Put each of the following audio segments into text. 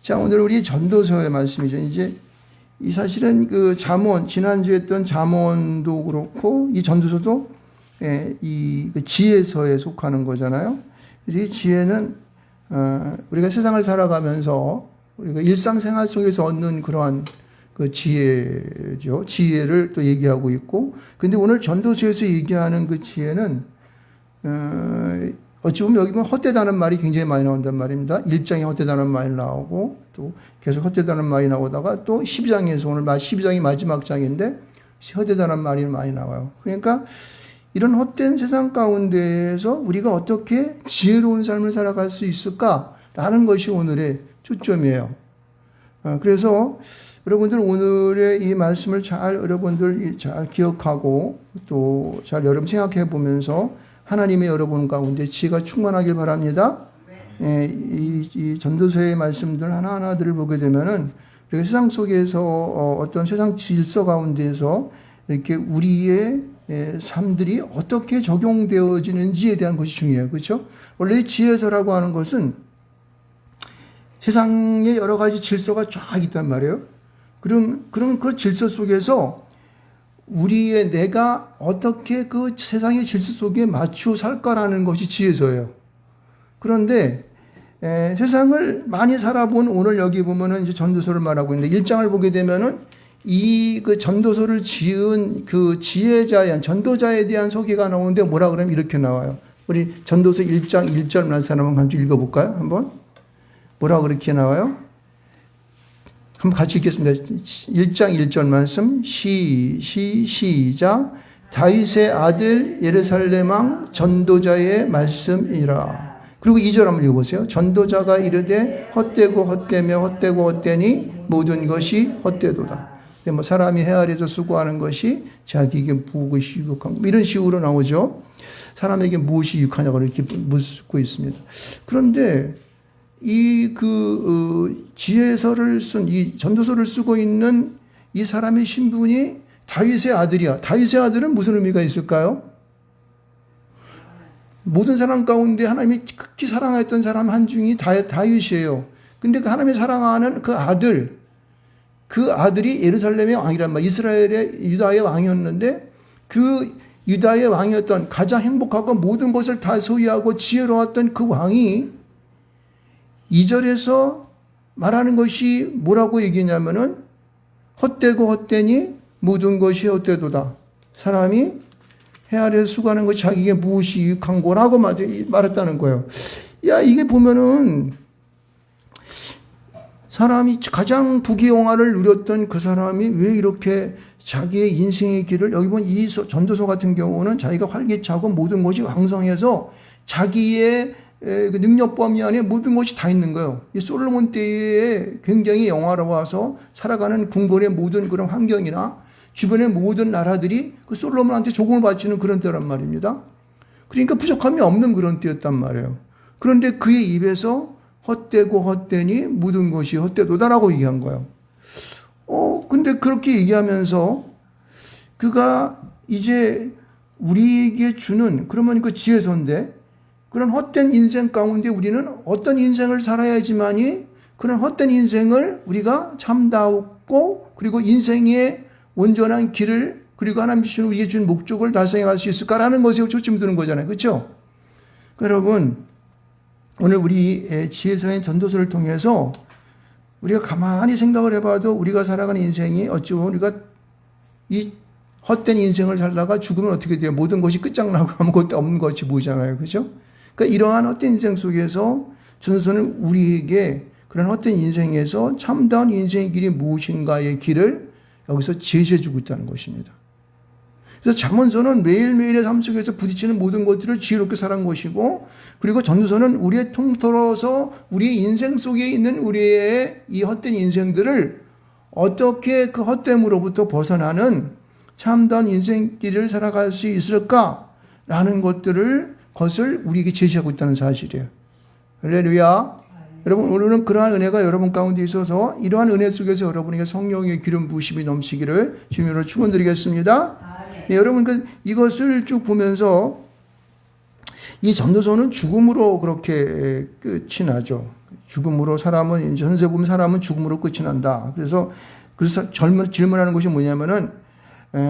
자, 오늘 우리 전도서의 말씀이죠. 이제 이 사실은 그 잠언, 지난주에 했던 잠언도 그렇고 이 전도서도 이 지혜서에 속하는 거잖아요. 그래서 이 지혜는 우리가 세상을 살아가면서 우리가 일상생활 속에서 얻는 그러한 그 지혜죠. 지혜를 또 얘기하고 있고, 근데 오늘 전도서에서 얘기하는 그 지혜는 어찌 보면 여기 보면 헛되다는 말이 굉장히 많이 나온단 말입니다. 1장에 헛되다는 말이 나오고 또 계속 헛되다는 말이 나오다가 또 12장에서 오늘 12장이 마지막 장인데 헛되다는 말이 많이 나와요. 그러니까 이런 헛된 세상 가운데에서 우리가 어떻게 지혜로운 삶을 살아갈 수 있을까라는 것이 오늘의 초점이에요. 그래서 여러분들 오늘의 이 말씀을 여러분들 잘 기억하고 또 잘 여러분 생각해 보면서 하나님의 여러분 가운데 지혜가 충만하길 바랍니다. 이 전도서의 말씀들 하나하나들을 보게 되면은 우리가 세상 속에서 어떤 세상 질서 가운데에서 이렇게 우리의 삶들이 어떻게 적용되어지는지에 대한 것이 중요해요. 그렇죠? 원래 지혜서라고 하는 것은 세상에 여러 가지 질서가 쫙 있단 말이에요. 그럼 그 질서 속에서 우리의 내가 어떻게 그 세상의 질서 속에 맞추어 살까라는 것이 지혜서예요. 그런데 세상을 많이 살아본 오늘 여기 보면은 이제 전도서를 말하고 있는데 1장을 보게 되면은 이 그 전도서를 지은 그 지혜자에 전도자에 대한 소개가 나오는데 뭐라 그러면 이렇게 나와요. 우리 전도서 1장 1절만 사람은 한번 읽어볼까요? 한번 뭐라 그렇게 나와요? 한번 같이 읽겠습니다. 1장 1절 말씀 시작. 다윗의 아들 예루살렘 왕 전도자의 말씀이라. 그리고 2절 한번 읽어보세요. 전도자가 이르되 헛되고 헛되며 헛되고 헛되니 모든 것이 헛되도다. 뭐 사람이 해 아래에서 수고하는 것이 자기에게 무엇이 유익한 이런 식으로 나오죠. 사람에게 무엇이 유익하냐고 이렇게 묻고 있습니다. 그런데 이 지혜서를 쓴 이 전도서를 쓰고 있는 이 사람의 신분이 다윗의 아들이야. 다윗의 아들은 무슨 의미가 있을까요? 모든 사람 가운데 하나님이 극히 사랑했던 사람 한 중이 다윗이에요. 근데 그 하나님이 사랑하는 그 아들이 예루살렘의 왕이란 말, 이스라엘의 유다의 왕이었는데 그 유다의 왕이었던 가장 행복하고 모든 것을 다 소유하고 지혜로웠던 그 왕이 2절에서 말하는 것이 뭐라고 얘기냐면은 헛되고 헛되니 모든 것이 헛되도다. 사람이 해 아래에서 수고하는 것이 자기에게 무엇이 유익한 거라고 말했다는 거예요. 야, 이게 보면은 사람이 가장 부귀영화를 누렸던 그 사람이 왜 이렇게 자기의 인생의 길을 여기 보면 이 전도서 같은 경우는 자기가 활기차고 모든 것이 왕성해서 자기의 그 능력 범위 안에 모든 것이 다 있는 거예요. 이 솔로몬 때에 굉장히 영화로워서 살아가는 궁궐의 모든 그런 환경이나 주변의 모든 나라들이 그 솔로몬한테 조공을 바치는 그런 때란 말입니다. 그러니까 부족함이 없는 그런 때였단 말이에요. 그런데 그의 입에서 헛되고 헛되니 모든 것이 헛되도다라고 얘기한 거예요. 근데 그렇게 얘기하면서 그가 이제 우리에게 주는 그러면 그 지혜서인데 그런 헛된 인생 가운데 우리는 어떤 인생을 살아야지만이 그런 헛된 인생을 우리가 참다웠고 그리고 인생의 온전한 길을 그리고 하나님 주시는 우리에게 준 목적을 달성해갈 수 있을까라는 것에 초점 두는 거잖아요. 그렇죠? 여러분 오늘 우리 지혜서인 전도서를 통해서 우리가 가만히 생각을 해봐도 우리가 살아가는 인생이 어찌 보면 우리가 이 헛된 인생을 살다가 죽으면 어떻게 돼요? 모든 것이 끝장나고 아무것도 없는 것이 보이잖아요. 그렇죠? 그러니까 이러한 헛된 인생 속에서 전도서는 우리에게 그런 헛된 인생에서 참다운 인생의 길이 무엇인가의 길을 여기서 제시해주고 있다는 것입니다. 그래서 잠언서는 매일매일의 삶 속에서 부딪히는 모든 것들을 지혜롭게 살아간 것이고 그리고 전도서는 우리의 통틀어서 우리의 인생 속에 있는 우리의 이 헛된 인생들을 어떻게 그 헛됨으로부터 벗어나는 참다운 인생길을 살아갈 수 있을까라는 것을 우리에게 제시하고 있다는 사실이에요. 할렐루야. 여러분 오늘은 그러한 은혜가 여러분 가운데 있어서 이러한 은혜 속에서 여러분에게 성령의 기름 부으심이 넘치기를 주님으로 축원드리겠습니다. 네, 여러분 이것을 쭉 보면서 이 전도서는 죽음으로 그렇게 끝이 나죠. 죽음으로 사람은 전세 보면 사람은 죽음으로 끝이 난다. 그래서 질문하는 것이 뭐냐면은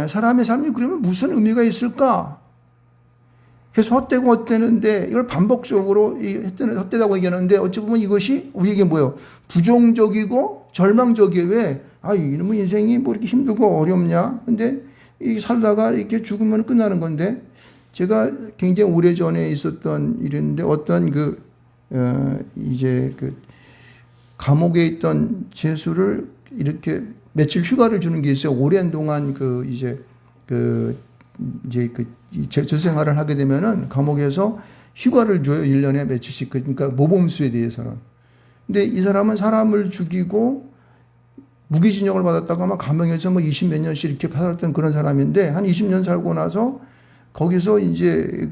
사람의 삶이 그러면 무슨 의미가 있을까? 그래서 헛되고 헛되는데 이걸 반복적으로 헛되다고 얘기하는데 어찌 보면 이것이 우리에게 뭐예요? 부정적이고 절망적이에요. 왜? 이놈의 인생이 뭐 이렇게 힘들고 어렵냐? 근데 이 살다가 이렇게 죽으면 끝나는 건데 제가 굉장히 오래전에 있었던 일인데 어떤 이제 감옥에 있던 죄수를 이렇게 며칠 휴가를 주는 게 있어요. 오랜 동안 재수 생활을 하게 되면은 감옥에서 휴가를 줘요. 1년에 며칠씩. 그러니까 모범수에 대해서는. 근데 이 사람은 사람을 죽이고 무기징역을 받았다가 아마 감옥에서 뭐 20몇 년씩 이렇게 살았던 그런 사람인데 한 20년 살고 나서 거기서 이제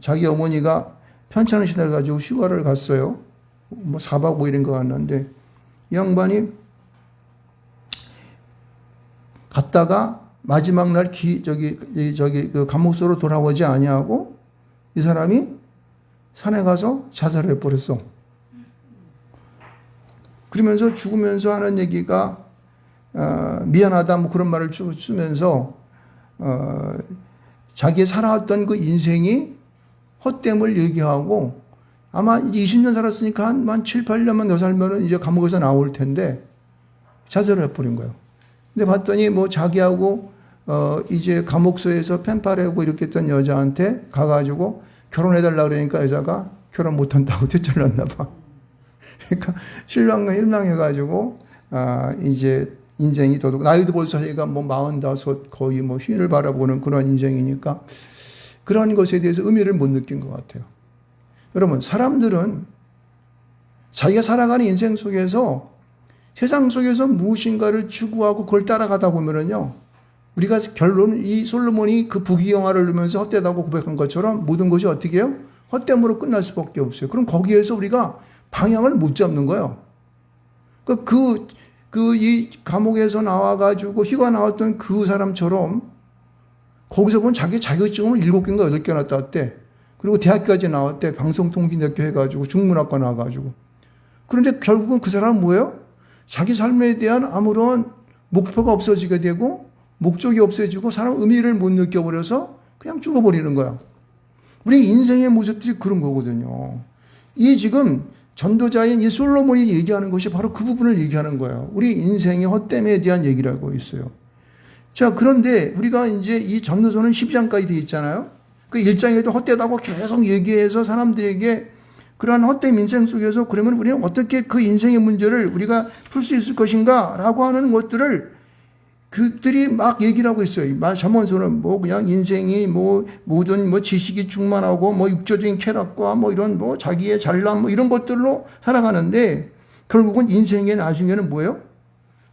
자기 어머니가 편찮은 시대를 가지고 휴가를 갔어요. 뭐 4박 5일인 것 같는데 이 양반이 갔다가 마지막 날 감옥소로 돌아오지 아니하고 이 사람이 산에 가서 자살을 해버렸어. 그러면서 죽으면서 하는 얘기가 미안하다 뭐 그런 말을 쓰면서 자기 살아왔던 그 인생이 헛됨을 얘기하고 아마 이제 20년 살았으니까 한 7, 8년만 더 살면은 이제 감옥에서 나올 텐데 자살을 해버린 거예요. 근데 봤더니 뭐 자기하고 이제 감옥소에서 펜팔하고 이렇게 했던 여자한테 가가지고 결혼해달라 그러니까 여자가 결혼 못한다고 되돌렸나 봐. 그러니까 실망해가지고 이제 인생이 더더욱 나이도 벌써 얘가 뭐 45 거의 뭐 쉰을 바라보는 그런 인생이니까 그런 것에 대해서 의미를 못 느낀 것 같아요. 여러분 사람들은 자기가 살아가는 인생 속에서 세상 속에서 무엇인가를 추구하고 그걸 따라가다 보면은요 우리가 결론은 이 솔로몬이 그 부귀영화를 누리면서 헛되다고 고백한 것처럼 모든 것이 어떻게 해요? 헛됨으로 끝날 수밖에 없어요. 그럼 거기에서 우리가 방향을 못 잡는 거예요. 이 감옥에서 나와가지고 휴가 나왔던 그 사람처럼 거기서 보면 자기 자격증을 7개인가 8개나 땄대. 그리고 대학까지 나왔대. 방송통신대학교 해가지고 중문학과 나와가지고. 그런데 결국은 그 사람은 뭐예요? 자기 삶에 대한 아무런 목표가 없어지게 되고 목적이 없어지고 사람 의미를 못 느껴버려서 그냥 죽어버리는 거야. 우리 인생의 모습들이 그런 거거든요. 이 지금 전도자인 이 솔로몬이 얘기하는 것이 바로 그 부분을 얘기하는 거예요. 우리 인생의 헛됨에 대한 얘기를 하고 있어요. 자, 그런데 우리가 이제 이 전도서는 12장까지 되어 있잖아요. 그 1장에도 헛되다고 계속 얘기해서 사람들에게 그러한 헛된 인생 속에서 그러면 우리는 어떻게 그 인생의 문제를 우리가 풀 수 있을 것인가 라고 하는 것들을 그들이 막 얘기를 하고 있어요. 잠언서는 뭐 그냥 인생이 뭐 모든 뭐 지식이 충만하고 뭐 육조적인 쾌락과 뭐 이런 뭐 자기의 잘남 뭐 이런 것들로 살아가는데 결국은 인생의 나중에는 뭐예요?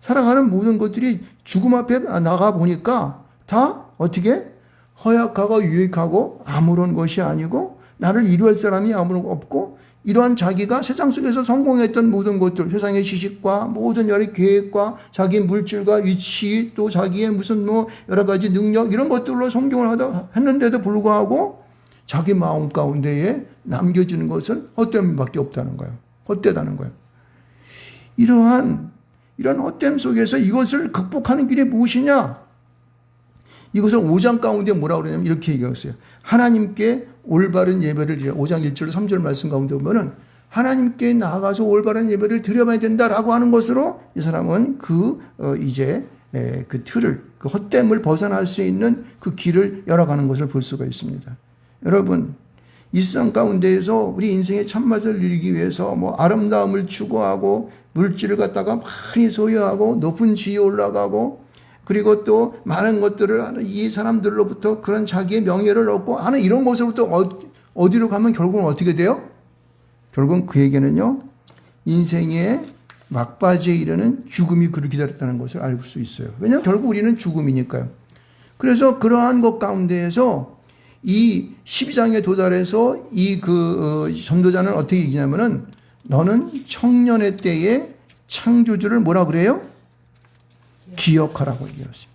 살아가는 모든 것들이 죽음 앞에 나가 보니까 다 어떻게 허약하고 유익하고 아무런 것이 아니고 나를 이루할 사람이 아무런 없고 이러한 자기가 세상 속에서 성공했던 모든 것들, 세상의 지식과 모든 여러 계획과 자기 물질과 위치 또 자기의 무슨 뭐 여러 가지 능력 이런 것들로 성공을 했는데도 불구하고 자기 마음 가운데에 남겨지는 것은 헛됨밖에 없다는 거예요. 헛되다는 거예요. 이런 헛됨 속에서 이것을 극복하는 길이 무엇이냐? 이것을 5장 가운데 뭐라고 그러냐면 이렇게 얘기했어요. 하나님께 올바른 예배를 드려. 5장 1절 3절 말씀 가운데 보면은 하나님께 나아가서 올바른 예배를 드려야 된다라고 하는 것으로 이 사람은 그 틀을, 그 헛됨을 벗어날 수 있는 그 길을 열어가는 것을 볼 수가 있습니다. 여러분, 이 세상 가운데에서 우리 인생의 참맛을 누리기 위해서 뭐 아름다움을 추구하고 물질을 갖다가 많이 소유하고 높은 지위에 올라가고 그리고 또 많은 것들을 이 사람들로부터 그런 자기의 명예를 얻고 하는 이런 것으로부터 어디로 가면 결국은 어떻게 돼요? 결국은 그에게는요, 인생의 막바지에 이르는 죽음이 그를 기다렸다는 것을 알 수 있어요. 왜냐하면 결국 우리는 죽음이니까요. 그래서 그러한 것 가운데에서 이 12장에 도달해서 전도자는 어떻게 얘기냐면은 너는 청년의 때에 창조주를 뭐라 그래요? 기억하라고 얘기했습니다.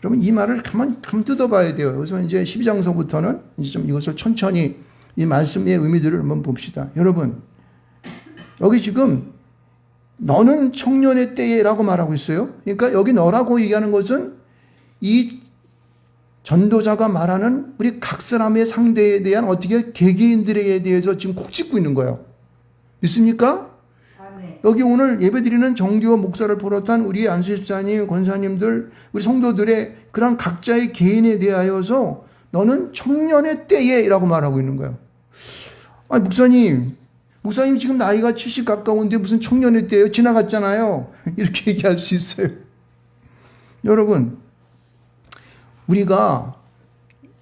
그러면 이 말을 가만 뜯어봐야 돼요. 그래서 이제 12장서부터는 이제 좀 이것을 천천히 이 말씀의 의미들을 한번 봅시다. 여러분, 여기 지금 너는 청년의 때라고 말하고 있어요. 그러니까 여기 너라고 얘기하는 것은 이 전도자가 말하는 우리 각 사람의 상대에 대한 어떻게 개개인들에 대해서 지금 콕 짚고 있는 거예요. 믿습니까? 아멘. 여기 오늘 예배드리는 정기와 목사를 비롯한 우리 안수집사님, 권사님들, 우리 성도들의 그런 각자의 개인에 대하여서 너는 청년의 때에 라고 말하고 있는 거예요. 아니, 목사님 지금 나이가 70 가까운데 무슨 청년의 때예요? 지나갔잖아요. 이렇게 얘기할 수 있어요. 여러분, 우리가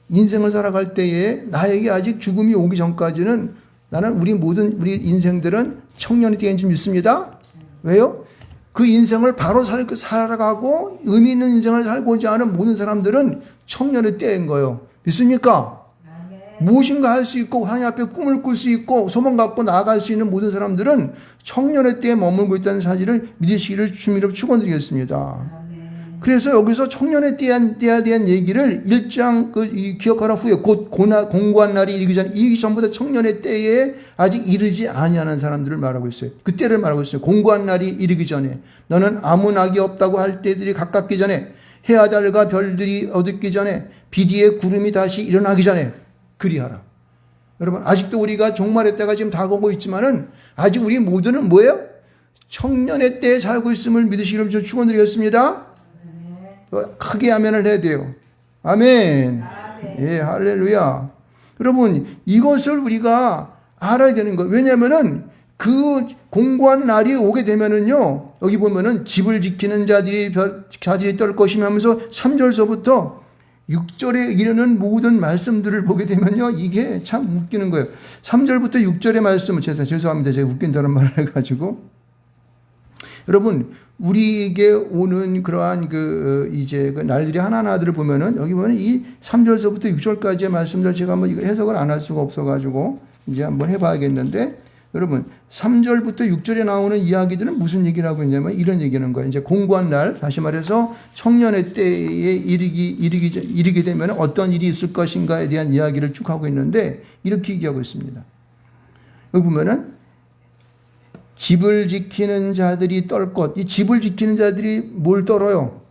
인생을 살아갈 때에 나에게 아직 죽음이 오기 전까지는 나는 우리 인생들은 청년의 때인 줄 믿습니다. 왜요? 그 인생을 바로 살아가고 의미 있는 인생을 살고자 하는 모든 사람들은 청년의 때인 거예요. 믿습니까? 무엇인가 할 수 있고 하나님 앞에 꿈을 꿀 수 있고 소망 갖고 나아갈 수 있는 모든 사람들은 청년의 때에 머물고 있다는 사실을 믿으시기를 주님으로 축원드리겠습니다. 그래서 여기서 청년의 때에 대한 얘기를 1장 기억하라 후에 곧 공고한 날이 이르기 전에 이 전부터 청년의 때에 아직 이르지 아니하는 사람들을 말하고 있어요. 그때를 말하고 있어요. 공고한 날이 이르기 전에 너는 아무 낙이 없다고 할 때들이 가깝기 전에 해와 달과 별들이 어둡기 전에 비디의 구름이 다시 일어나기 전에 그리하라. 여러분, 아직도 우리가 종말의 때가 지금 다가오고 있지만은 아직 우리 모두는 뭐예요? 청년의 때에 살고 있음을 믿으시기를 좀 축원드리겠습니다. 크게 아멘을 해야 돼요. 아멘. 예, 할렐루야. 여러분, 이것을 우리가 알아야 되는 거예요. 왜냐면은 그 공고한 날이 오게 되면은요, 여기 보면은 집을 지키는 자들이 떨 것이며 하면서 3절서부터 6절에 이르는 모든 말씀들을 보게 되면요, 이게 참 웃기는 거예요. 3절부터 6절의 말씀을, 죄송합니다. 제가 웃긴다는 말을 해가지고. 여러분, 우리에게 오는 그러한 이제 날들이 하나하나들을 보면은, 여기 보면 이 3절서부터 6절까지의 말씀들 제가 한번 이거 해석을 안 할 수가 없어가지고, 이제 한번 해봐야겠는데, 여러분, 3절부터 6절에 나오는 이야기들은 무슨 얘기를 하고 있냐면 이런 얘기하는 거예요. 이제 공고한 날, 다시 말해서 청년의 때에 이르게 되면 어떤 일이 있을 것인가에 대한 이야기를 쭉 하고 있는데 이렇게 얘기하고 있습니다. 여기 보면은 집을 지키는 자들이 떨 것. 이 집을 지키는 자들이 뭘 떨어요?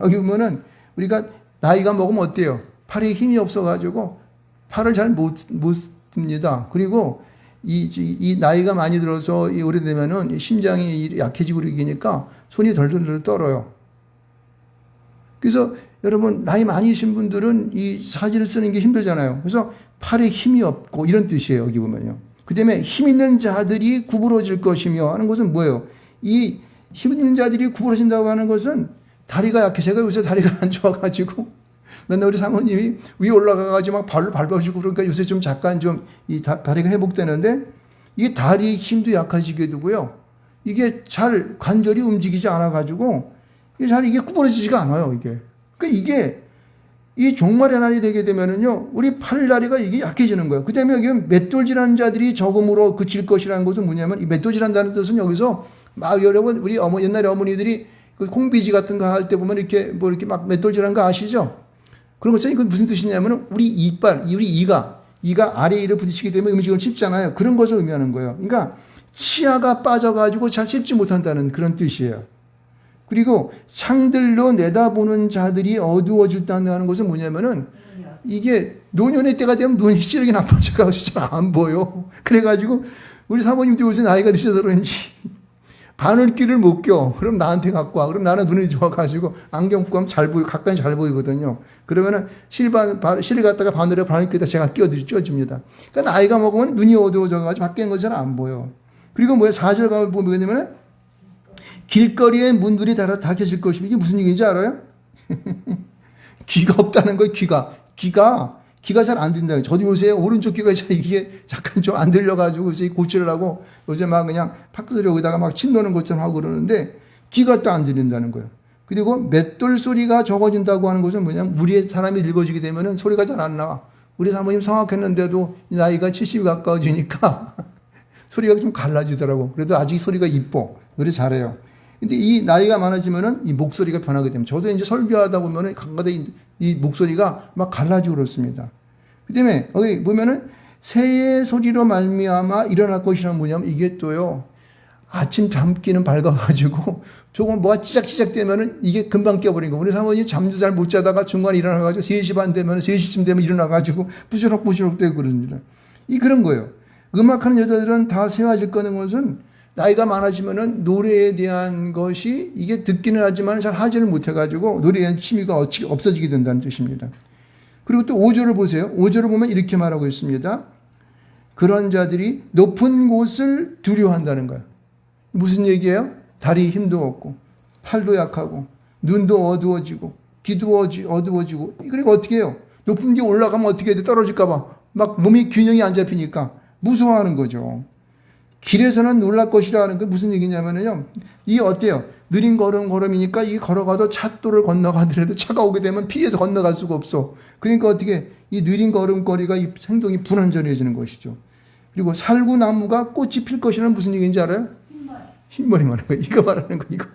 여기 보면은 우리가 나이가 먹으면 어때요? 팔에 힘이 없어가지고 팔을 잘 못 듭니다. 그리고 이 나이가 많이 들어서 오래되면은 심장이 약해지고 그러니까 손이 덜덜 떨어요. 그래서 여러분, 나이 많으신 분들은 이 사진을 쓰는 게 힘들잖아요. 그래서 팔에 힘이 없고 이런 뜻이에요. 여기 보면요. 그 다음에 힘 있는 자들이 구부러질 것이며 하는 것은 뭐예요? 이 힘 있는 자들이 구부러진다고 하는 것은 다리가 약해. 제가 요새 다리가 안 좋아가지고 맨날 우리 사모님이 위에 올라가가지고 막 발로 밟아주고 그러니까 요새 좀 잠깐 좀 이 다리가 회복되는데 이게 다리 힘도 약해지게 되고요. 이게 잘 관절이 움직이지 않아가지고 이게 구부러지지가 않아요. 그러니까 이게 이 종말의 날이 되게 되면은요, 우리 팔다리가 이게 약해지는 거예요. 그 다음에 여기 맷돌질하는 자들이 적음으로 그칠 것이라는 것은 뭐냐면 이 맷돌질한다는 뜻은 여기서 막 여러분 우리 옛날에 어머니들이 그 콩비지 같은 거 할 때 보면 이렇게 뭐 이렇게 막 맷돌질하는 거 아시죠? 그런 것은 이건 무슨 뜻이냐면 우리 이가 아래 이를 부딪히게 되면 음식을 씹잖아요. 그런 것을 의미하는 거예요. 그러니까 치아가 빠져가지고 잘 씹지 못한다는 그런 뜻이에요. 그리고 창들로 내다보는 자들이 어두워질다는 것은 뭐냐면은 이게 노년의 때가 되면 눈이 시력이 나빠져가지고 잘 안 보여. 그래가지고 우리 사모님도 요새 나이가 드셔서 그런지 바늘귀를 못 껴. 그럼 나한테 갖고 와. 그럼 나는 눈이 좋아가지고 안경 끼고 하면 잘 보이고 가까이 잘 보이거든요. 그러면은 실을 갖다가 바늘귀에다 제가 껴줍니다. 그러니까 나이가 먹으면 눈이 어두워져가지고 밖에 있는 거 잘 안 보여. 그리고 4절 가면 보면 뭐냐면은 길거리에 문들이 닫혀질 것이고 이게 무슨 얘기인지 알아요? 귀가 없다는 거예요. 귀가 잘 안 들린다는 거예요. 저도 요새 오른쪽 귀가 이게 잠깐 좀 안 들려가지고 요새 고치려고 요새 막 그냥 팍소리 여기다가 막 침 놓는 것처럼 하고 그러는데 귀가 또 안 들린다는 거예요. 그리고 맷돌 소리가 적어진다고 하는 것은 뭐냐면 우리 사람이 늙어지게 되면은 소리가 잘 안 나와. 우리 사모님 성악했는데도 나이가 70이 가까워지니까 소리가 좀 갈라지더라고. 그래도 아직 소리가 이뻐. 노래 잘해요. 근데 이 나이가 많아지면은 이 목소리가 변하게 됩니다. 저도 이제 설교하다 보면은 가끔가다 이 목소리가 막 갈라지고 그렇습니다. 그 다음에 여기 보면은 새의 소리로 말미암아 일어날 것이란 뭐냐면 이게 또요, 아침 잠기는 밝아가지고 조금 뭐가 찌작찌작 되면은 이게 금방 깨버린 거. 우리 사모님 잠도 잘 못 자다가 중간에 일어나가지고 3시 반 되면 3시쯤 되면 일어나가지고 부시럭부시럭 되고 그럽니다. 그런 거예요. 음악하는 여자들은 다 세워질 거는 것은 나이가 많아지면은 노래에 대한 것이 이게 듣기는 하지만 잘 하지를 못해가지고 노래에 대한 취미가 없어지게 된다는 뜻입니다. 그리고 또 5절을 보세요. 5절을 보면 이렇게 말하고 있습니다. 그런 자들이 높은 곳을 두려워한다는 거예요. 무슨 얘기예요? 다리 힘도 없고 팔도 약하고 눈도 어두워지고 귀도 어두워지고 그러니까 어떻게 해요? 높은 데 올라가면 어떻게 돼? 떨어질까 봐 막 몸이 균형이 안 잡히니까 무서워하는 거죠. 길에서는 놀랄 것이라 하는 게 무슨 얘기냐면요. 이게 어때요? 느린 걸음이니까 이 걸어가도 찻도를 건너가더라도 차가 오게 되면 피해서 건너갈 수가 없어. 그러니까 어떻게 이 느린 걸음거리가 이 행동이 불안전해지는 것이죠. 그리고 살구나무가 꽃이 필 것이라는 무슨 얘기인지 알아요? 흰머리 말하는 거예요. 이거 말하는 거 이거.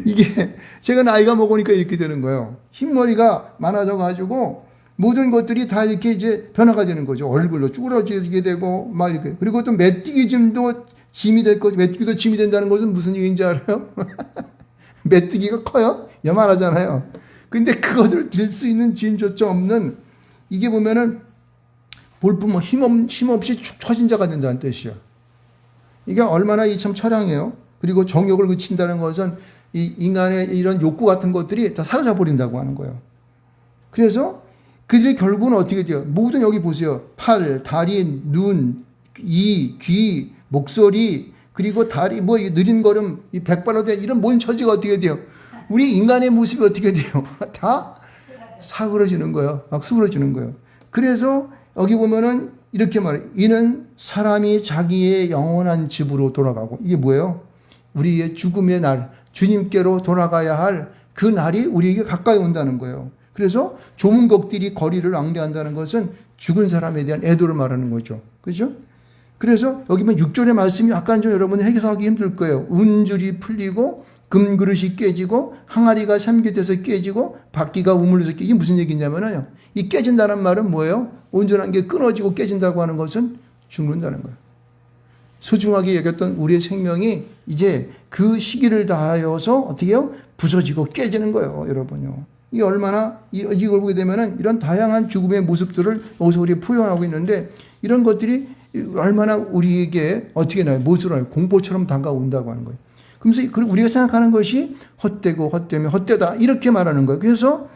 이게 제가 나이가 먹으니까 이렇게 되는 거예요. 흰머리가 많아져가지고 모든 것들이 다 이렇게 이제 변화가 되는 거죠. 얼굴로 쭈그러지게 되고 막 이렇게. 그리고 또 메뚜기즘도 짐이 될 거죠. 메뚜기도 짐이 된다는 것은 무슨 얘기인지 알아요? 메뚜기가 커요? 요만하잖아요. 근데 그것을 들 수 있는 짐조차 없는 이게 보면은 볼품 힘없이 축 처진 자가 된다는 뜻이요. 이게 얼마나 참 처량해요. 그리고 정욕을 그친다는 것은 이 인간의 이런 욕구 같은 것들이 다 사라져 버린다고 하는 거예요. 그래서 그들의 결국은 어떻게 돼요? 모든 여기 보세요. 팔, 다리, 눈, 귀, 목소리, 그리고 다리, 느린 걸음, 이 백발로 된 이런 모든 처지가 어떻게 돼요? 우리 인간의 모습이 어떻게 돼요? 다 사그러지는 거예요. 막 수그러지는 거예요. 그래서 여기 보면은 이렇게 말해요. 이는 사람이 자기의 영원한 집으로 돌아가고, 이게 뭐예요? 우리의 죽음의 날, 주님께로 돌아가야 할 그 날이 우리에게 가까이 온다는 거예요. 그래서 좁은 것들이 거리를 앙대한다는 것은 죽은 사람에 대한 애도를 말하는 거죠. 그죠? 그래서 여기 보면 6절의 말씀이 약간 좀 여러분 해석하기 힘들 거예요. 운줄이 풀리고 금그릇이 깨지고 항아리가 삼깃돼서 깨지고 바퀴가 우물려서 깨지고. 이게 무슨 얘기냐면요. 이 깨진다는 말은 뭐예요? 온전한 게 끊어지고 깨진다고 하는 것은 죽는다는 거예요. 소중하게 여겼던 우리의 생명이 이제 그 시기를 다하여서 어떻게 해요? 부서지고 깨지는 거예요. 여러분요. 이게 얼마나 이걸 보게 되면은 이런 다양한 죽음의 모습들을 여기서 우리 표현하고 있는데 이런 것들이 얼마나 우리에게 어떻게 나요? 못으로 공포처럼 다가온다고 하는 거예요. 그러면서 우리가 생각하는 것이 헛되고 헛되며 헛되다 이렇게 말하는 거예요. 그래서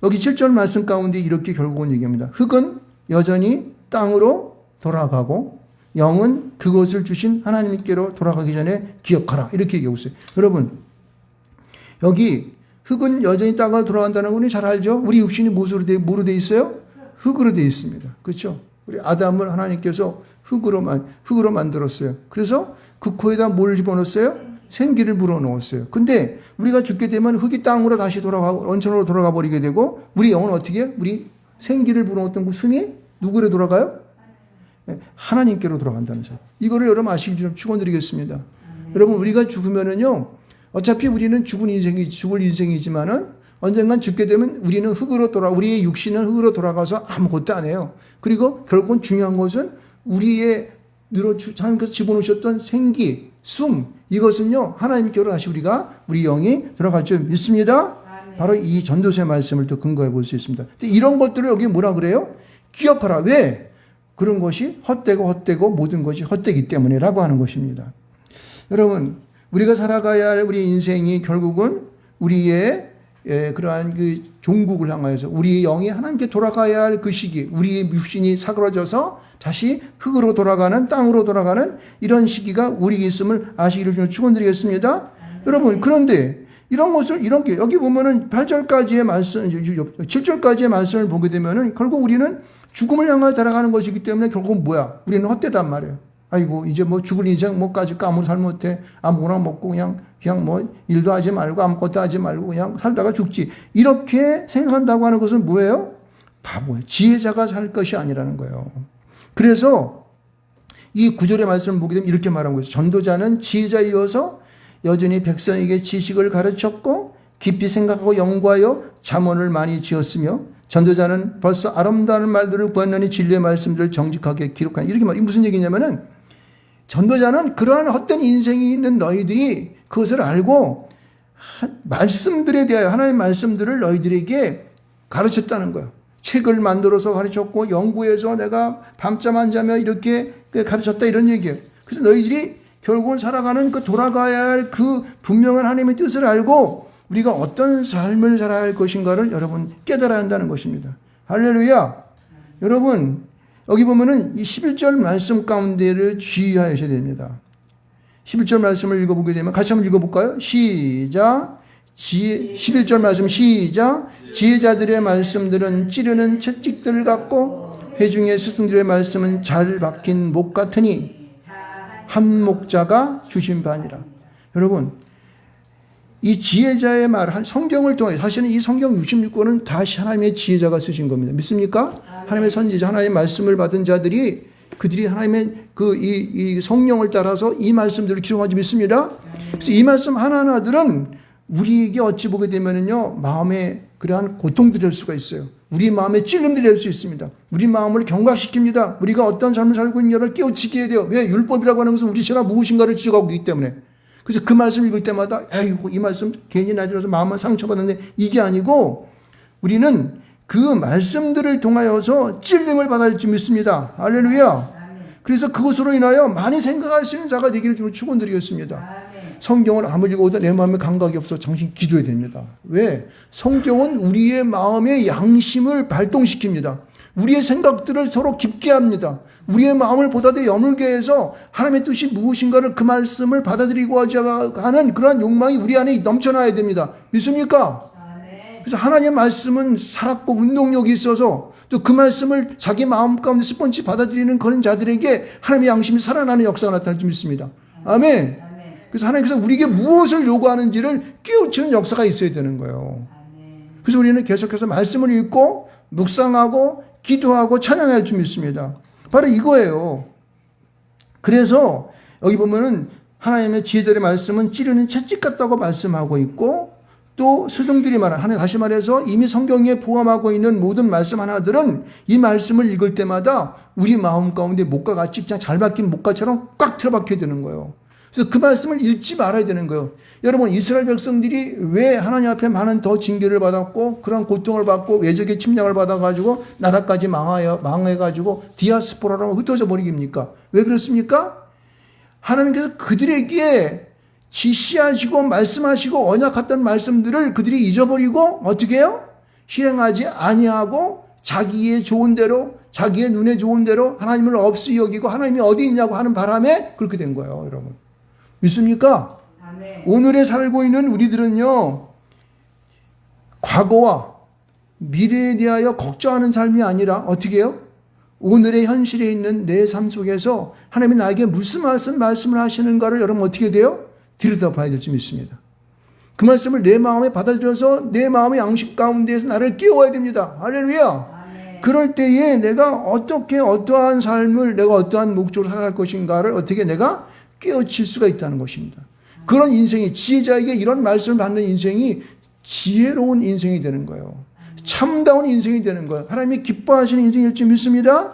여기 7절 말씀 가운데 이렇게 결국은 얘기합니다. 흙은 여전히 땅으로 돌아가고 영은 그것을 주신 하나님께로 돌아가기 전에 기억하라 이렇게 얘기하고 있어요. 여러분 여기 흙은 여전히 땅으로 돌아간다는 건 잘 알죠? 우리 육신이 뭐로 돼 있어요? 흙으로 돼 있습니다. 그렇죠? 우리 아담을 하나님께서 흙으로 만들었어요. 그래서 그 코에다 뭘 집어넣었어요? 생기를 불어넣었어요. 근데 우리가 죽게 되면 흙이 땅으로 다시 돌아가고 원천으로 돌아가 버리게 되고 우리 영은 어떻게 해요? 우리 생기를 불어넣었던 그 숨이 누구로 돌아가요? 하나님께로 돌아간다는 사실. 이거를 여러분 아시기 좀 축원드리겠습니다. 여러분 우리가 죽으면은요. 어차피 우리는 죽을 인생이지만은 언젠간 죽게 되면 우리는 우리의 육신은 흙으로 돌아가서 아무것도 안 해요. 그리고 결국은 중요한 것은 우리의 하나님께서 집어넣으셨던 생기, 숨, 이것은요, 하나님께로 다시 우리 영이 들어갈 줄 믿습니다. 바로 이 전도서의 말씀을 또 근거해 볼 수 있습니다. 이런 것들을 여기 뭐라 그래요? 기억하라. 왜? 그런 것이 헛되고 모든 것이 헛되기 때문이라고 하는 것입니다. 여러분, 우리가 살아가야 할 우리 인생이 결국은 우리의 그러한 그 종국을 향하여서 우리의 영이 하나님께 돌아가야 할 그 시기, 우리의 육신이 사그러져서 다시 흙으로 돌아가는, 땅으로 돌아가는 이런 시기가 우리에게 있음을 아시기를 좀 축원드리겠습니다. 여러분, 그런데 이런 것을 이렇게 여기 보면은 8절까지의 말씀, 7절까지의 말씀을 보게 되면은 결국 우리는 죽음을 향하여 달아가는 것이기 때문에 결국은 뭐야? 우리는 헛되단 말이에요. 아이고, 이제 뭐 죽을 인생 뭐까지 아무 잘못해. 아무거나 먹고 그냥 뭐 일도 하지 말고 아무것도 하지 말고 그냥 살다가 죽지. 이렇게 생각한다고 하는 것은 뭐예요? 바보예요. 지혜자가 살 것이 아니라는 거예요. 그래서 이 9절의 말씀을 보게 되면 이렇게 말하는 거예요. 전도자는 지혜자이어서 여전히 백성에게 지식을 가르쳤고 깊이 생각하고 연구하여 잠언을 많이 지었으며 전도자는 벌써 아름다운 말들을 구하느니 진리의 말씀들을 정직하게 기록하니 이렇게 말이 무슨 얘기냐면은 전도자는 그러한 헛된 인생이 있는 너희들이 그것을 알고 말씀들에 대하여 하나님의 말씀들을 너희들에게 가르쳤다는 거예요. 책을 만들어서 가르쳤고 연구해서 내가 밤잠 안 자며 이렇게 가르쳤다 이런 얘기예요. 그래서 너희들이 결국은 살아가는 그 돌아가야 할 그 분명한 하나님의 뜻을 알고 우리가 어떤 삶을 살아야 할 것인가를 여러분 깨달아야 한다는 것입니다. 할렐루야. 여러분 여기 보면은 이 11절 말씀 가운데를 주의하셔야 됩니다. 11절 말씀을 읽어보게 되면 같이 한번 읽어볼까요? 시작. 11절 말씀 시작. 지혜자들의 말씀들은 찌르는 채찍들 같고 회중의 스승들의 말씀은 잘 박힌 목 같으니 한 목자가 주신 바니라. 여러분 이 지혜자의 말, 성경을 통해 사실은 이 성경 66권은 다시 하나님의 지혜자가 쓰신 겁니다. 믿습니까? 하나님의 선지자, 하나님의 말씀을 받은 자들이 그들이 하나님의 이 성령을 따라서 이 말씀들을 기록하지 믿습니다. 그래서 이 말씀 하나하나들은 우리에게 어찌 보게 되면은요, 마음에 그러한 고통들이 될 수가 있어요. 우리 마음에 찔림들이 될 수 있습니다. 우리 마음을 경각시킵니다. 우리가 어떤 삶을 살고 있냐를 깨우치게 돼요. 왜? 율법이라고 하는 것은 우리 죄가 무엇인가를 지적하고 있기 때문에. 그래서 그 말씀 읽을 때마다 에이구 이 말씀 괜히 나지러서 마음만 상처받았는데 이게 아니고 우리는 그 말씀들을 통하여서 찔림을 받을 줄 믿습니다. 할렐루야. 그래서 그것으로 인하여 많이 생각할 수 있는 자가 되기를 좀 축원드리겠습니다. 성경을 아무리 읽어도 내 마음에 감각이 없어 당신 기도해야 됩니다. 왜? 성경은 우리의 마음의 양심을 발동시킵니다. 우리의 생각들을 서로 깊게 합니다. 우리의 마음을 보다 더 여물게 해서 하나님의 뜻이 무엇인가를 그 말씀을 받아들이고자 하는 그러한 욕망이 우리 안에 넘쳐나야 됩니다. 믿습니까? 그래서 하나님의 말씀은 살았고 운동력이 있어서 또 그 말씀을 자기 마음 가운데 스펀지 받아들이는 그런 자들에게 하나님의 양심이 살아나는 역사가 나타날 줄 믿습니다. 아멘. 그래서 하나님께서 우리에게 무엇을 요구하는지를 깨우치는 역사가 있어야 되는 거예요. 그래서 우리는 계속해서 말씀을 읽고 묵상하고 기도하고 찬양할 줄 믿습니다. 바로 이거예요. 그래서 여기 보면은 하나님의 지혜자의 말씀은 찌르는 채찍 같다고 말씀하고 있고 또 스승들이 말하는 다시 말해서 이미 성경에 포함하고 있는 모든 말씀 하나들은 이 말씀을 읽을 때마다 우리 마음 가운데 목과 같이 그냥 잘 박힌 목과처럼 꽉 틀어박혀야 되는 거예요. 그래서 그 말씀을 잊지 말아야 되는 거예요. 여러분 이스라엘 백성들이 왜 하나님 앞에 많은 더 징계를 받았고 그런 고통을 받고 외적의 침략을 받아가지고 나라까지 망해가지고 디아스포라로 흩어져 버리깁니까? 왜 그렇습니까? 하나님께서 그들에게 지시하시고 말씀하시고 언약했던 말씀들을 그들이 잊어버리고 어떻게 해요? 실행하지 아니하고 자기의 좋은 대로 자기의 눈에 좋은 대로 하나님을 없이 여기고 하나님이 어디 있냐고 하는 바람에 그렇게 된 거예요. 여러분 믿습니까? 아멘. 오늘에 살고 있는 우리들은요 과거와 미래에 대하여 걱정하는 삶이 아니라 어떻게 해요? 오늘의 현실에 있는 내 삶 속에서 하나님이 나에게 무슨 말씀을 하시는가를 여러분 어떻게 돼요? 들여다봐야 될 줄 믿습니다. 그 말씀을 내 마음에 받아들여서 내 마음의 양식 가운데에서 나를 깨워야 됩니다. 할렐루야. 아멘. 그럴 때에 내가 어떻게 어떠한 삶을 내가 어떠한 목적으로 살아갈 것인가를 어떻게 내가 깨우칠 수가 있다는 것입니다. 그런 인생이 지혜자에게 이런 말씀을 받는 인생이 지혜로운 인생이 되는 거예요. 참다운 인생이 되는 거예요. 하나님이 기뻐하시는 인생일 줄 믿습니다.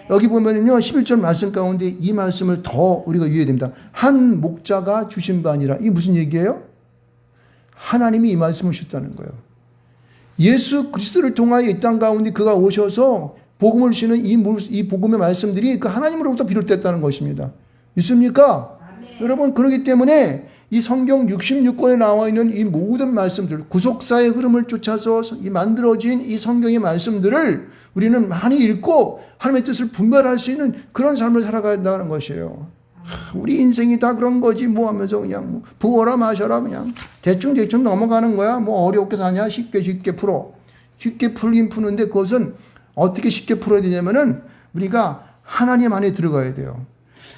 여기 보면은요 11절 말씀 가운데 이 말씀을 더 우리가 유의해야 됩니다. 한 목자가 주신 바 아니라 이게 무슨 얘기예요? 하나님이 이 말씀을 주셨다는 거예요. 예수 그리스도를 통하여 이 땅 가운데 그가 오셔서 복음을 주시는 이 복음의 말씀들이 그 하나님으로부터 비롯됐다는 것입니다. 믿습니까? 아멘. 여러분 그렇기 때문에 이 성경 66권에 나와 있는 이 모든 말씀들 구속사의 흐름을 쫓아서 이 만들어진 이 성경의 말씀들을 우리는 많이 읽고 하나님의 뜻을 분별할 수 있는 그런 삶을 살아가야 한다는 것이에요. 우리 인생이 다 그런 거지 뭐 하면서 그냥 뭐 부어라 마셔라 그냥 대충 넘어가는 거야. 뭐 어렵게 사냐 쉽게 풀어. 쉽게 풀긴 푸는데 그것은 어떻게 쉽게 풀어야 되냐면은 우리가 하나님 안에 들어가야 돼요.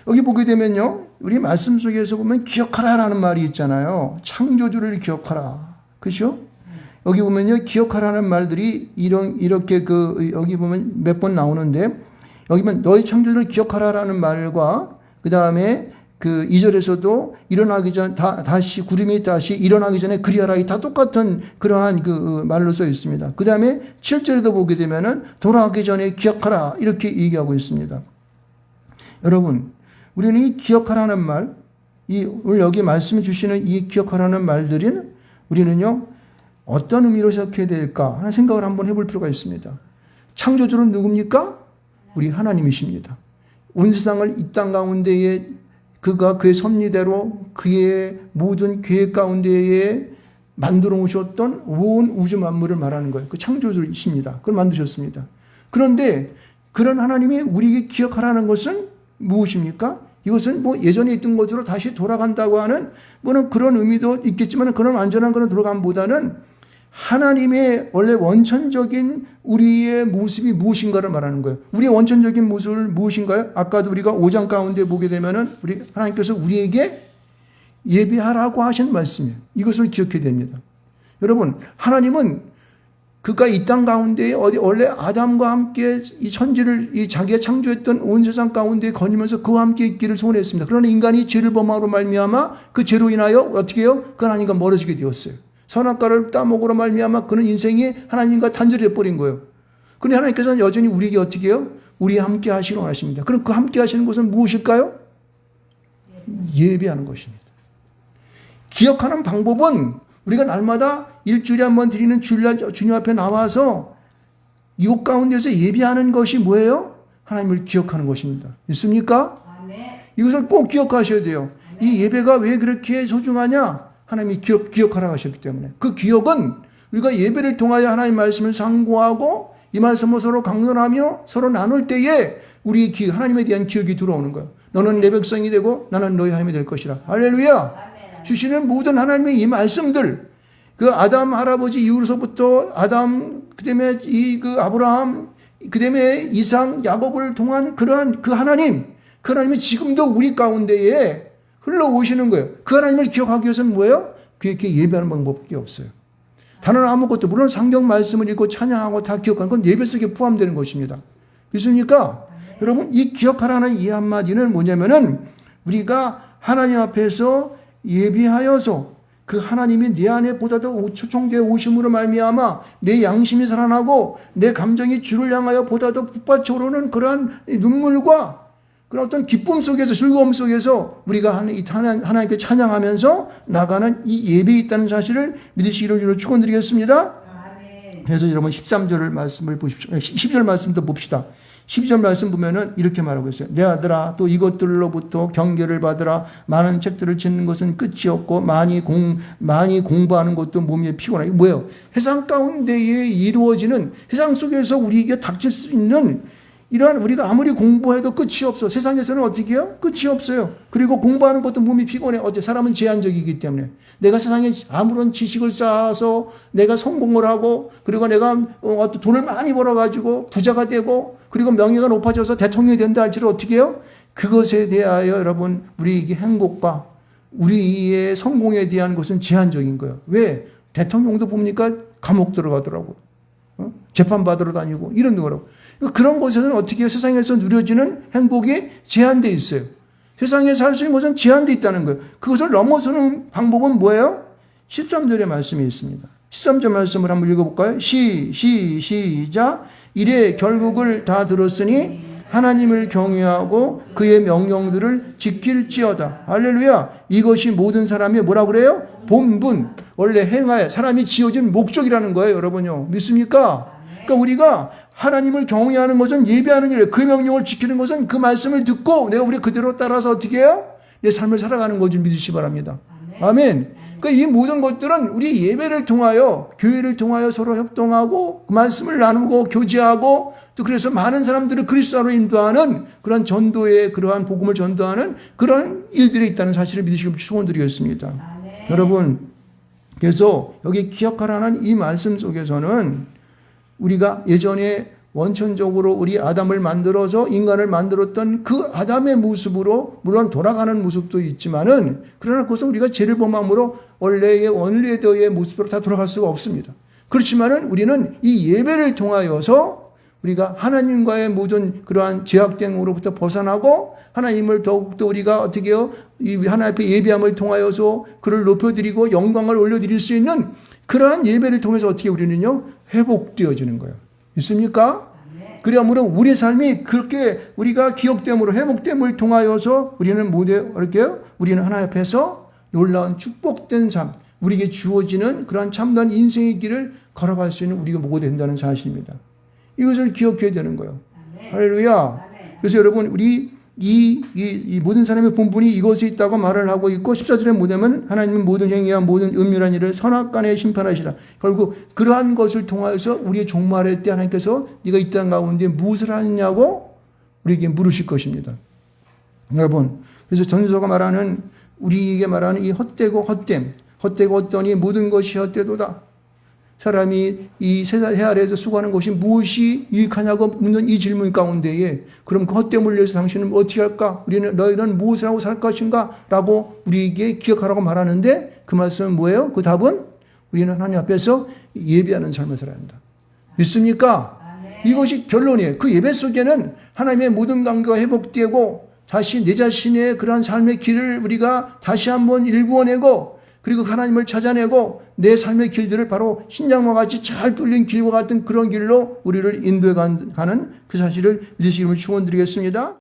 여기 보게 되면요. 우리 말씀 속에서 보면 기억하라라는 말이 있잖아요. 창조주를 기억하라. 그렇죠? 여기 보면요. 기억하라는 말들이 이렇게 여기 보면 몇 번 나오는데 여기 보면 너희 창조주를 기억하라라는 말과 그다음에 그 2절에서도 일어나기 전 다시 구름이 다시 일어나기 전에 그리하라 다 똑같은 그러한 그 말로 써 있습니다. 그다음에 7절에도 보게 되면은 돌아가기 전에 기억하라 이렇게 얘기하고 있습니다. 여러분 우리는 이 기억하라는 말, 오늘 여기 말씀해 주시는 이 기억하라는 말들은 우리는요, 어떤 의미로 생각해야 될까 하는 생각을 한번 해볼 필요가 있습니다. 창조주는 누굽니까? 우리 하나님이십니다. 온 세상을 이 땅 가운데에 그가 그의 섭리대로 그의 모든 계획 가운데에 만들어 오셨던 온 우주 만물을 말하는 거예요. 그 창조주이십니다. 그걸 만드셨습니다. 그런데 그런 하나님이 우리에게 기억하라는 것은 무엇입니까? 이것은 뭐 예전에 있던 것으로 다시 돌아간다고 하는 뭐는 그런 의미도 있겠지만 그런 완전한 그런 돌아감보다는 하나님의 원래 원천적인 우리의 모습이 무엇인가를 말하는 거예요. 우리의 원천적인 모습을 무엇인가요? 아까도 우리가 5장 가운데 보게 되면은 우리 하나님께서 우리에게 예배하라고 하신 말씀이에요. 이것을 기억해야 됩니다. 여러분, 하나님은 그가 이 땅 가운데 원래 아담과 함께 이 천지를 자기가 창조했던 온 세상 가운데 거니면서 그와 함께 있기를 소원했습니다. 그러나 인간이 죄를 범함으로 말미암아 그 죄로 인하여 어떻게 해요? 그 하나님과 멀어지게 되었어요. 선악과를 따먹으로 말미암아 그는 인생이 하나님과 단절해 버린 거예요. 그런데 하나님께서는 여전히 우리에게 어떻게 해요? 우리와 함께 하시기로 하십니다. 그럼 그 함께 하시는 것은 무엇일까요? 예배하는 것입니다. 기억하는 방법은 우리가 날마다 일주일에 한 번 드리는 주일날 주님 앞에 나와서 이곳 가운데서 예배하는 것이 뭐예요? 하나님을 기억하는 것입니다. 있습니까? 아멘. 이것을 꼭 기억하셔야 돼요. 아멘. 이 예배가 왜 그렇게 소중하냐? 하나님이 기억하라고 하셨기 때문에. 그 기억은 우리가 예배를 통하여 하나님 말씀을 상고하고 이 말씀을 서로 강론하며 서로 나눌 때에 우리 하나님에 대한 기억이 들어오는 거예요. 너는 내 백성이 되고 나는 너희 하나님이 될 것이라. 할렐루야. 주시는 모든 하나님의 이 말씀들, 그 아담 할아버지 이후로서부터 아담, 그 다음에 그 아브라함, 그 다음에 이상, 야곱을 통한 그러한 그 하나님이 지금도 우리 가운데에 흘러오시는 거예요. 그 하나님을 기억하기 위해서는 뭐예요? 그렇게 예배하는 방법밖에 없어요. 다른 아무것도, 물론 성경 말씀을 읽고 찬양하고 다 기억하는 건 예배 속에 포함되는 것입니다. 믿습니까? 여러분, 이 기억하라는 이 한마디는 뭐냐면은 우리가 하나님 앞에서 예비하여서 그 하나님이 내 안에 보다도 초청되어 오심으로 말미암아 내 양심이 살아나고 내 감정이 주를 향하여 보다도 북받쳐 오르는 그러한 눈물과 그런 어떤 기쁨 속에서 즐거움 속에서 우리가 하나님께 찬양하면서 나가는 이 예배에 있다는 사실을 믿으시기를 축원드리겠습니다. 그래서 여러분 13절 말씀을 보십시오. 12절 말씀도 봅시다. 12절 말씀 보면은 이렇게 말하고 있어요. 내 아들아, 또 이것들로부터 경계를 받으라. 많은 책들을 짓는 것은 끝이 없고 많이 공부하는 것도 몸이 피곤하다. 이게 뭐예요? 세상 가운데에 이루어지는, 세상 속에서 우리에게 닥칠 수 있는 이러한, 우리가 아무리 공부해도 끝이 없어. 세상에서는 어떻게 해요? 끝이 없어요. 그리고 공부하는 것도 몸이 피곤해. 사람은 제한적이기 때문에. 내가 세상에 아무런 지식을 쌓아서 내가 성공을 하고, 그리고 내가 돈을 많이 벌어가지고 부자가 되고, 그리고 명예가 높아져서 대통령이 된다 할지라도 어떻게 해요? 그것에 대하여 여러분, 우리에게 행복과 우리의 성공에 대한 것은 제한적인 거예요. 왜? 대통령도 봅니까? 감옥 들어가더라고요. 재판받으러 다니고 이런 거라고. 그런 곳에서는 어떻게 해요? 세상에서 누려지는 행복이 제한되어 있어요. 세상에 살 수 있는 것은 제한되어 있다는 거예요. 그것을 넘어서는 방법은 뭐예요? 13절의 말씀이 있습니다. 13절 말씀을 한번 읽어볼까요? 시작. 이래 결국을 다 들었으니 하나님을 경외하고 그의 명령들을 지킬지어다. 할렐루야. 이것이 모든 사람이 뭐라 그래요? 본분. 원래 행하여 사람이 지어진 목적이라는 거예요. 여러분요. 믿습니까? 그러니까 우리가 하나님을 경외하는 것은 예배하는 일이에요. 그 명령을 지키는 것은 그 말씀을 듣고 내가 우리 그대로 따라서 어떻게 해요? 내 삶을 살아가는 것을 믿으시기 바랍니다. 아멘. 그러니까 이 모든 것들은 우리 예배를 통하여, 교회를 통하여 서로 협동하고 그 말씀을 나누고 교제하고, 또 그래서 많은 사람들을 그리스도로 인도하는 그러한 전도의, 그러한 복음을 전도하는 그런 일들이 있다는 사실을 믿으시길 소원드리겠습니다. 여러분, 그래서 여기 기억하라는 이 말씀 속에서는 우리가 예전에 원천적으로 우리 아담을 만들어서 인간을 만들었던 그 아담의 모습으로 물론 돌아가는 모습도 있지만은, 그러나 그것은 우리가 죄를 범함으로 원래의 원래대의 모습으로 다 돌아갈 수가 없습니다. 그렇지만은 우리는 이 예배를 통하여서 우리가 하나님과의 모든 그러한 죄악됨으로부터 벗어나고 하나님을 더욱더 우리가 어떻게 해요? 이 하나님 앞에 예배함을 통하여서 그를 높여드리고 영광을 올려드릴 수 있는 그러한 예배를 통해서 어떻게 우리는요? 회복되어지는 거예요. 있습니까? 그러므로 우리 삶이 그렇게 우리가 기억됨으로 회복됨을 통하여서 우리는 어떻게요? 우리는 하나님 앞에서 놀라운 축복된 삶, 우리에게 주어지는 그러한 참된 인생의 길을 걸어갈 수 있는 우리가 뭐가 된다는 사실입니다. 이것을 기억해야 되는 거예요. 할렐루야. 그래서 여러분, 우리 이 모든 사람의 본분이 이것에 있다고 말을 하고 있고 14절에 뭐냐면 하나님은 모든 행위와 모든 은밀한 일을 선악간에 심판하시라. 결국 그러한 것을 통하여서 우리의 종말의 때 하나님께서 네가 이 땅 가운데 무엇을 하느냐고 우리에게 물으실 것입니다. 여러분, 그래서 전도서가 말하는 우리에게 말하는 이 헛되고 헛되니 모든 것이 헛되도다. 사람이 이 세 아래에서 수고하는 것이 무엇이 유익하냐고 묻는 이 질문 가운데에 그럼 그 헛됨을 위해서 당신은 어떻게 할까? 너희는 무엇을 하고 살 것인가? 라고 우리에게 기억하라고 말하는데 그 말씀은 뭐예요? 그 답은 우리는 하나님 앞에서 예배하는 삶을 살아야 한다. 믿습니까? 이것이 결론이에요. 그 예배 속에는 하나님의 모든 관계가 회복되고 다시 내 자신의 그러한 삶의 길을 우리가 다시 한번 일구어내고 그리고 하나님을 찾아내고 내 삶의 길들을 바로 신장과 같이 잘 뚫린 길과 같은 그런 길로 우리를 인도해 가는 그 사실을 믿으시기를 축원드리겠습니다.